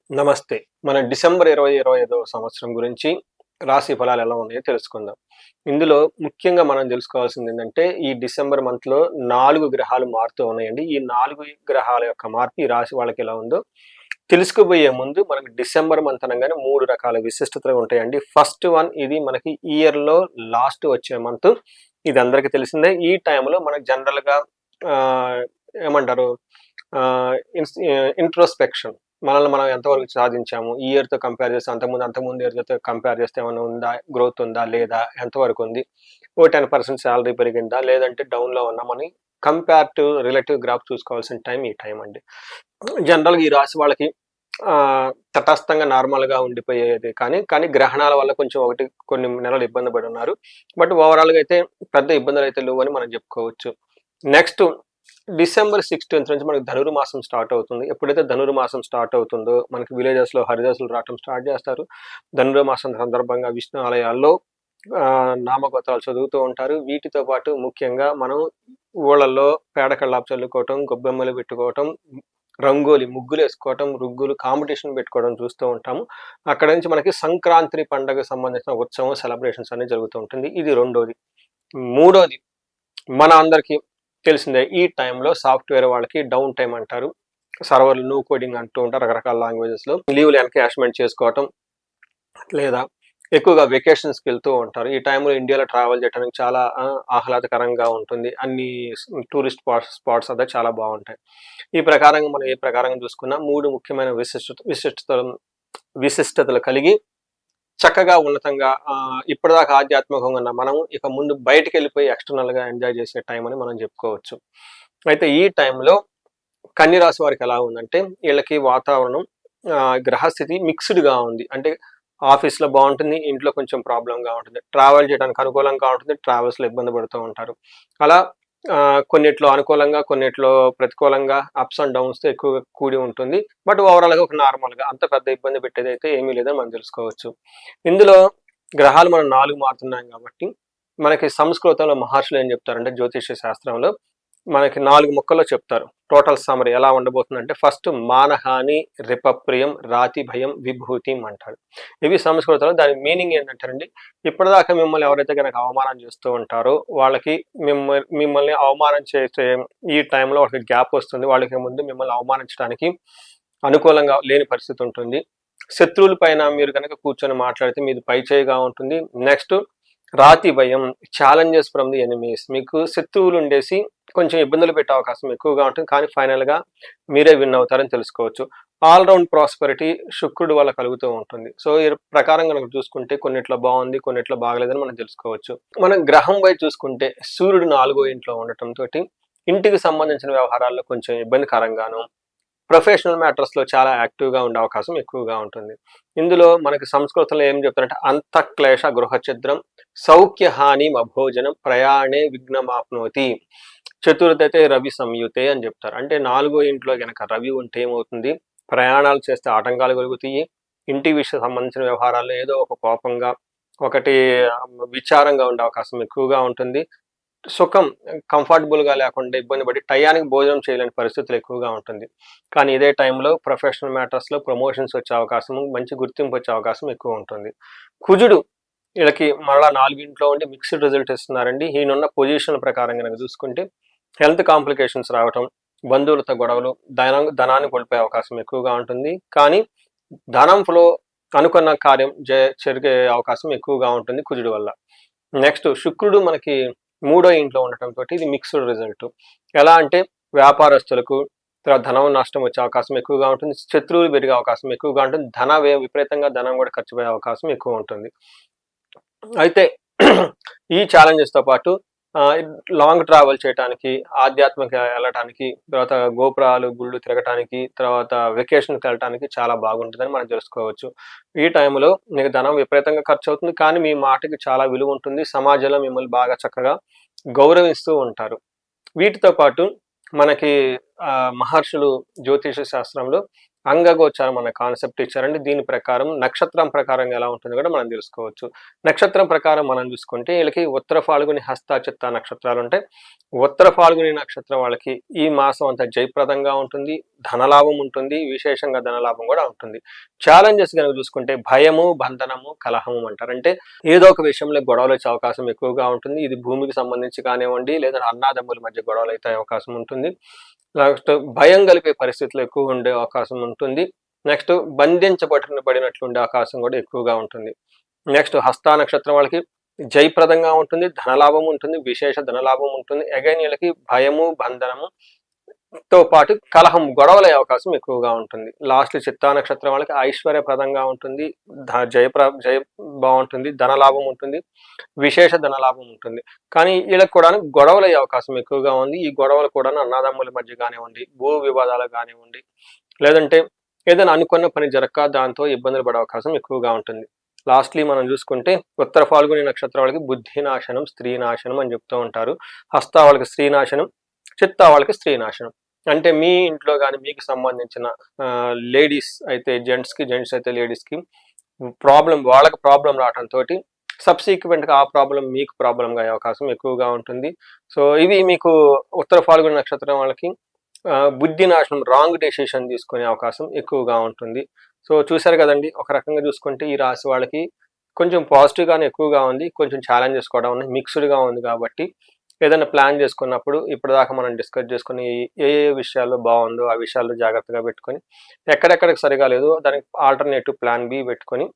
నమస్తే. మన డిసెంబర్ 2025 సంవత్సరం గురించి రాశి ఫలాలు ఎలా ఉన్నాయో తెలుసుకుందాం. ఇందులో ముఖ్యంగా మనం తెలుసుకోవాల్సిందేంటంటే, ఈ డిసెంబర్ మంత్‌లో 4 గ్రహాలు మారుతూ ఉన్నాయండి. ఈ 4 గ్రహాల యొక్క మార్పు ఈ రాశి వాళ్ళకి ఎలా ఉందో తెలుసుకోబోయే ముందు మనకు డిసెంబర్ మంత్ అనంగానే 3 రకాల విశిష్టతలు ఉంటాయండి. ఫస్ట్ వన్ ఇది మనకి ఇయర్‌లో లాస్ట్ వచ్చే మంత్. ఇది అందరికీ తెలిసిందే. ఈ టైంలో మనకు జనరల్‌గా ఆహ్, ఏమంటారు ఇంట్రోస్పెక్షన్ మనల్ని మనం ఎంతవరకు సాధించాము, ఈ ఇయర్‌తో కంపేర్ చేస్తే అంతకుముందు ఇయర్‌తో కంపేర్ చేస్తే ఏమన్నా ఉందా? గ్రోత్ ఉందా? లేదా? ఎంతవరకు ఉంది? ఓ 10% సాలరీ పెరిగిందా? లేదంటే డౌన్‌లో ఉన్నామని కంపేర్ రిలేటివ్ గ్రాఫ్ చూసుకోవాల్సిన టైం ఈ టైం అండి. జనరల్‌గా ఈ రాశి వాళ్ళకి తటస్థంగా నార్మల్‌గా ఉండిపోయేది కానీ గ్రహణాల వల్ల కొంచెం కొన్ని నెలలు ఇబ్బంది పడి ఉన్నారు. బట్ ఓవరాల్‌గా అయితే పెద్ద ఇబ్బందులైతే లేవని మనం చెప్పుకోవచ్చు. నెక్స్ట్ డిసెంబర్ 16థ్ నుంచి మనకి ధనుర్మాసం స్టార్ట్ అవుతుంది. ఎప్పుడైతే ధనుర్మాసం స్టార్ట్ అవుతుందో మనకి విలేజెస్‌లో హరిదాసులు రావటం స్టార్ట్ చేస్తారు. ధనుర్మాసం సందర్భంగా విష్ణు ఆలయాల్లో నామగోత్రాలు చదువుతూ ఉంటారు. వీటితో పాటు ముఖ్యంగా మనం ఊళ్ళల్లో పేడ కల్లాపు చల్లుకోవటం, గొబ్బెమ్మలు పెట్టుకోవటం, రంగోలి ముగ్గులేసుకోవటం, రుగ్గులు కాంపిటీషన్ పెట్టుకోవడం చూస్తూ ఉంటాము. అక్కడి నుంచి మనకి సంక్రాంతి పండగకు సంబంధించిన ఉత్సవం, సెలబ్రేషన్స్ అన్నీ జరుగుతూ ఉంటుంది. ఇది రెండోది. మూడోది మన అందరికీ తెలిసిందే. ఈ టైంలో సాఫ్ట్‌వేర్ వాళ్ళకి డౌన్ టైమ్ అంటారు. సర్వర్‌లు నో కోడింగ్ అంటూ ఉంటారు రకరకాల లాంగ్వేజెస్‌లో. లీవ్‌లు ఎన్‌కాష్‌మెంట్ చేసుకోవటం లేదా ఎక్కువగా వెకేషన్స్‌కి వెళ్తూ ఉంటారు. ఈ టైంలో ఇండియాలో ట్రావెల్ చేయడానికి చాలా ఆహ్లాదకరంగా ఉంటుంది. అన్ని టూరిస్ట్ స్పాట్స్ అంతా చాలా బావుంటాయి. ఈ ప్రకారంగా మనం ఏ ప్రకారంగా చూసుకున్నా 3 ముఖ్యమైన విశిష్టతలు కలిగి చక్కగా ఉన్నతంగా ఇప్పటిదాకా ఆధ్యాత్మికంగా ఉన్న మనం ఇక ముందు బయటికెళ్ళిపోయి ఎక్స్‌టర్నల్‌గా ఎంజాయ్ చేసే టైం అని మనం చెప్పుకోవచ్చు. అయితే ఈ టైంలో కన్య రాశి వారికి ఎలా ఉందంటే, ఈళ్ళకి వాతావరణం గ్రహస్థితి మిక్స్‌డ్‌గా ఉంది. అంటే ఆఫీస్‌లో బావుంటుంది. ఇంట్లో కొంచెం ప్రాబ్లమ్‌గా ఉంటుంది. ట్రావెల్ చేయడానికి అనుకూలంగా ఉంటుంది. ట్రావెల్స్‌లో ఇబ్బంది పడుతూ ఉంటారు. అలా కొన్నిట్లో అనుకూలంగా, కొన్నిట్లో ప్రతికూలంగా అప్స్ అండ్ డౌన్స్‌తో ఎక్కువగా కూడి ఉంటుంది. బట్ ఓవరాల్‌గా ఒక నార్మల్‌గా అంత పెద్ద ఇబ్బంది పెట్టేదైతే ఏమీ లేదని మనం తెలుసుకోవచ్చు. ఇందులో గ్రహాలు మనం 4 మారుతున్నాం కాబట్టి, మనకి సంస్కృతంలో మహర్షులు ఏం చెప్తారంటే జ్యోతిష్య శాస్త్రంలో మనకి 4 ముక్కల్లో చెప్తారు. టోటల్ సమ్మరీ ఎలా ఉండబోతుందంటే ఫస్ట్ మానహాని, రిపప్రియం, రాతి భయం, విభూతిం అంటారు. ఇవి సంస్కృతంలో దాని మీనింగ్ ఏంటంటేనండి, ఇప్పటిదాకా మిమ్మల్ని ఎవరైతే గనక అవమానం చేస్తూ ఉంటారో వాళ్ళకి మిమ్మల్ని అవమానం చేసే ఈ టైంలో వాళ్ళకి గ్యాప్ వస్తుంది. వాళ్ళకి ముందు మిమ్మల్ని అవమానించడానికి అనుకూలంగా లేని పరిస్థితి ఉంటుంది. శత్రువుల పైన మీరు గనక కూర్చొని మాట్లాడితే మీది పైచేయిగా ఉంటుంది. నెక్స్ట్ రాతి భయం, ఛాలెంజెస్ ఫ్రమ్ ది ఎనిమీస్. మీకు శత్రువులు ఉండేసి కొంచెం ఇబ్బందులు పెట్టే అవకాశం ఎక్కువగా ఉంటుంది. కానీ ఫైనల్‌గా మీరే విన్ అవుతారని తెలుసుకోవచ్చు. ఆల్ రౌండ్ ప్రాస్పెరిటీ శుక్రుడు వల్ల కలుగుతూ ఉంటుంది. సో, ఈ ప్రకారం గనక చూసుకుంటే కొన్నిట్లో బావుంది, కొన్నిట్లో బాగలేదని మనం తెలుసుకోవచ్చు. మనం గ్రహం వైపు చూసుకుంటే సూర్యుడు 4వ ఇంట్లో ఉండటంతోటి ఇంటికి సంబంధించిన వ్యవహారాల్లో కొంచెం ఇబ్బందికరంగాను, ప్రొఫెషనల్ మ్యాటర్స్‌లో చాలా యాక్టివ్‌గా ఉండే అవకాశం ఎక్కువగా ఉంటుంది. ఇందులో మనకి సంస్కృతంలో ఏం చెప్తారంటే అంతఃక్లేశ గృహఛిద్రం సౌఖ్యహానిం అభోజనం ప్రయాణే విఘ్నమాప్నోతి. చతుర్థతే రవి సంయుతే అని చెప్తారు. అంటే 4వ ఇంట్లో గనక రవి ఉంటే ఏమవుతుంది? ప్రయాణాలు చేస్తే ఆటంకాలు కలుగుతాయి. ఇంటి విషయం సంబంధించిన వ్యవహారాల్లో ఏదో ఒక కోపంగా, ఒకటి విచారంగా ఉండే అవకాశం ఎక్కువగా ఉంటుంది. సుఖం కంఫర్టబుల్‌గా లేకుండా ఇబ్బంది పడి టయానికి భోజనం చేయలేని పరిస్థితులు ఎక్కువగా ఉంటుంది. కానీ ఇదే టైంలో ప్రొఫెషనల్ మ్యాటర్స్‌లో ప్రమోషన్స్ వచ్చే అవకాశము, మంచి గుర్తింపు వచ్చే అవకాశం ఎక్కువ ఉంటుంది. కుజుడు ఈళ్ళకి మరలా 4 ఉండి మిక్స్డ్ రిజల్ట్ ఇస్తున్నారండి. ఈయనున్న పొజిషన్ ప్రకారం గనక చూసుకుంటే హెల్త్ కాంప్లికేషన్స్ రావటం, బంధువులతో గొడవలు, ధనాన్ని కోల్పోయే అవకాశం ఎక్కువగా ఉంటుంది. కానీ ధనం ఫ్లో అనుకున్న కార్యం జరిగే అవకాశం ఎక్కువగా ఉంటుంది కుజుడు వల్ల. నెక్స్ట్ శుక్రుడు మనకి 3వ ఇంట్లో ఉండటంతోటి ఇది మిక్స్డ్ రిజల్ట్. ఎలా అంటే వ్యాపారస్తులకు తర్వాత ధనం నష్టం వచ్చే అవకాశం ఎక్కువగా ఉంటుంది. శత్రువులు పెరిగే అవకాశం ఎక్కువగా ఉంటుంది. విపరీతంగా ధనం కూడా ఖర్చు పోయే అవకాశం ఎక్కువ ఉంటుంది. అయితే ఈ ఛాలెంజెస్‌తో పాటు ఆహ్, లాంగ్ ట్రావెల్ చేయటానికి, ఆధ్యాత్మిక ఎళ్ళటానికి, తర్వాత గోపురాలు, గుళ్ళు తిరగటానికి, తర్వాత వెకేషన్‌కెళ్ళటానికి చాలా బాగుంటుందని మనం తెలుసుకోవచ్చు. ఈ టైంలో మీకు ధనం విపరీతంగా ఖర్చవుతుంది. కానీ మీ మాటకి చాలా విలువ ఉంటుంది. సమాజంలో మిమ్మల్ని బాగా చక్కగా గౌరవిస్తూ ఉంటారు. వీటితో పాటు మనకి మహర్షులు జ్యోతిష శాస్త్రంలో అంగగోచారం అనే కాన్సెప్ట్ ఇచ్చారండి. దీని ప్రకారం నక్షత్రం ప్రకారంగా ఎలా ఉంటుందో కూడా మనం తెలుసుకోవచ్చు. నక్షత్రం ప్రకారం మనం చూసుకుంటే వీళ్ళకి ఉత్తర ఫాల్గుని, హస్త, చిత్త నక్షత్రాలు ఉంటాయి. ఉత్తర ఫాల్గుని నక్షత్రం వాళ్ళకి ఈ మాసం అంతా జయప్రదంగా ఉంటుంది, ధనలాభం ఉంటుంది, విశేషంగా ధనలాభం కూడా ఉంటుంది. ఛాలెంజెస్ కనుక చూసుకుంటే భయము, బంధనము, కలహము అంటారు. అంటే ఏదో ఒక విషయంలో గొడవలు వచ్చే అవకాశం ఎక్కువగా ఉంటుంది. ఇది భూమికి సంబంధించి కానివ్వండి, లేదా అన్నాదమ్ముల మధ్య గొడవలు అయితే అవకాశం ఉంటుంది. నెక్స్ట్ భయం కలిపే పరిస్థితులు ఎక్కువ ఉండే అవకాశం ఉంటుంది. నెక్స్ట్ బంధించబడినట్లు ఉండే అవకాశం కూడా ఎక్కువగా ఉంటుంది. నెక్స్ట్ హస్త నక్షత్రం వాళ్ళకి జయప్రదంగా ఉంటుంది, ధనలాభం ఉంటుంది, విశేష ధనలాభం ఉంటుంది. అగైన్ వీళ్ళకి భయము, బంధనము తో పాటు కలహం, గొడవలయ్యే అవకాశం ఎక్కువగా ఉంటుంది. లాస్ట్ చిత్తా నక్షత్రం వాళ్ళకి ఐశ్వర్యప్రదంగా ఉంటుంది, జయ బాగుంటుంది, ధనలాభం ఉంటుంది, విశేష ధనలాభం ఉంటుంది. కానీ వీళ్ళకి కూడా గొడవలయ్యే అవకాశం ఎక్కువగా ఉంది. ఈ గొడవలు కూడా అన్నదమ్ముల మధ్య కానివ్వండి, భూ వివాదాలు కానివ్వండి, లేదంటే ఏదైనా అనుకున్న పని జరగక దాంతో ఇబ్బందులు పడే అవకాశం ఎక్కువగా ఉంటుంది. లాస్ట్లీ మనం చూసుకుంటే ఉత్తర ఫాల్గుని నక్షత్రం వాళ్ళకి బుద్ధి నాశనం, స్త్రీ నాశనం అని చెప్తూ ఉంటారు. హస్త వాళ్ళకి స్త్రీ నాశనం, చిత్తా వాళ్ళకి స్త్రీ నాశనం. అంటే మీ ఇంట్లో కానీ మీకు సంబంధించిన లేడీస్ అయితే జెంట్స్కి, జెంట్స్ అయితే లేడీస్కి వాళ్ళకి ప్రాబ్లం రావడంతో సబ్సీక్వెంట్గా ఆ ప్రాబ్లం మీకు ప్రాబ్లంగా అయ్యే అవకాశం ఎక్కువగా ఉంటుంది. సో ఇవి మీకు ఉత్తర ఫాల్గుని నక్షత్రం వాళ్ళకి బుద్ధి నాశనం, రాంగ్ డెసిషన్ తీసుకునే అవకాశం ఎక్కువగా ఉంటుంది. సో చూశారు కదండి, ఒక రకంగా చూసుకుంటే ఈ రాశి వాళ్ళకి కొంచెం పాజిటివ్గానే ఎక్కువగా ఉంది, కొంచెం ఛాలెంజెస్ కూడా ఉన్నాయి, మిక్స్డ్గా ఉంది. కాబట్టి ఏదైనా ప్లాన్ చేసుకున్నప్పుడు ఇప్పటిదాకా మనం డిస్కస్ చేసుకుని ఏ ఏ విషయాల్లో బాగుందో ఆ విషయాల్లో జాగ్రత్తగా పెట్టుకొని, ఎక్కడెక్కడికి సరిగా లేదో దానికి ఆల్టర్నేటివ్ ప్లాన్ బి పెట్టుకొని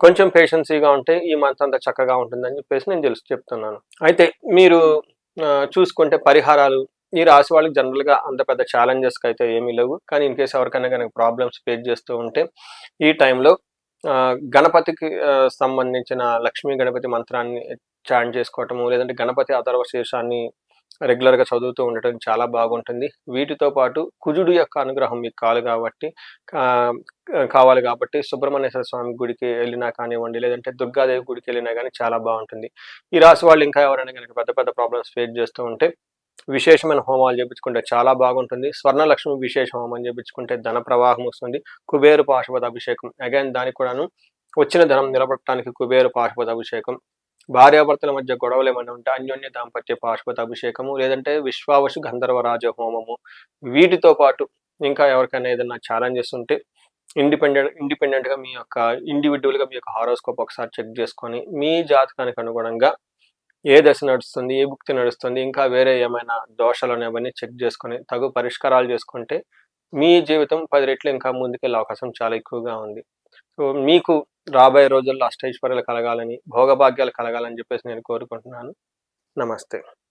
కొంచెం పేషెన్సీగా ఉంటే ఈ మంత్ అంతా చక్కగా ఉంటుందని చెప్పేసి నేను చెప్తున్నాను. అయితే మీరు చూసుకుంటే పరిహారాలు ఈ రాశి వాళ్ళకి జనరల్గా అంత పెద్ద ఛాలెంజెస్కి అయితే ఏమీ లేవు. కానీ ఇన్ కేసు ఎవరికైనా కనుక ప్రాబ్లమ్స్ ఫేస్ చేస్తూ ఉంటే ఈ టైంలో గణపతికి సంబంధించిన లక్ష్మీ గణపతి మంత్రాన్ని చాంట్ చేసుకోవటము, లేదంటే గణపతి అథర్వ శీర్షాన్ని రెగ్యులర్గా చదువుతూ ఉండటం చాలా బాగుంటుంది. వీటితో పాటు కుజుడు యొక్క అనుగ్రహం మీకు కావాలి కాబట్టి సుబ్రహ్మణ్యేశ్వర స్వామి గుడికి వెళ్ళినా కానివ్వండి, లేదంటే దుర్గాదేవి గుడికి వెళ్ళినా కానీ చాలా బాగుంటుంది. ఈ రాశి వాళ్ళు ఇంకా ఎవరైనా కనుక పెద్ద పెద్ద ప్రాబ్లమ్స్ ఫేస్ చేస్తూ ఉంటే విశేషమైన హోమాలు చేయించుకుంటే చాలా బాగుంటుంది. స్వర్ణలక్ష్మి విశేష హోమం చేయించుకుంటే ధన ప్రవాహం వస్తుంది. కుబేరు పాశుపత అభిషేకం, అగైన్ దానికి కూడాను వచ్చిన ధనం నిలబడటానికి కుబేరు పాశుపత అభిషేకం. భార్యాభర్తల మధ్య గొడవలు ఏమైనా ఉంటే అన్యోన్య దాంపత్య పాశుపత అభిషేకము, లేదంటే విశ్వావశు గంధర్వరాజ హోమము. వీటితో పాటు ఇంకా ఎవరికైనా ఏదైనా ఛాలెంజెస్ ఉంటే ఇండిపెండెంట్గా మీ యొక్క ఇండివిజువల్గా మీ యొక్క హారోస్కోప్ ఒకసారి చెక్ చేసుకొని మీ జాతకానికి అనుగుణంగా ఏ దశ నడుస్తుంది, ఏ భుక్తి నడుస్తుంది, ఇంకా వేరే ఏమైనా దోషాలు అనేవన్నీ చెక్ చేసుకొని తగు పరిష్కారాలు చేసుకుంటే మీ జీవితం 10 రెట్లు ఇంకా ముందుకెళ్ళే అవకాశం చాలా ఎక్కువగా ఉంది. సో మీకు రాబోయే రోజుల్లో అష్టైశ్వర్యాలు కలగాలని, భోగభాగ్యాలు కలగాలని చెప్పేసి నేను కోరుకుంటున్నాను. నమస్తే.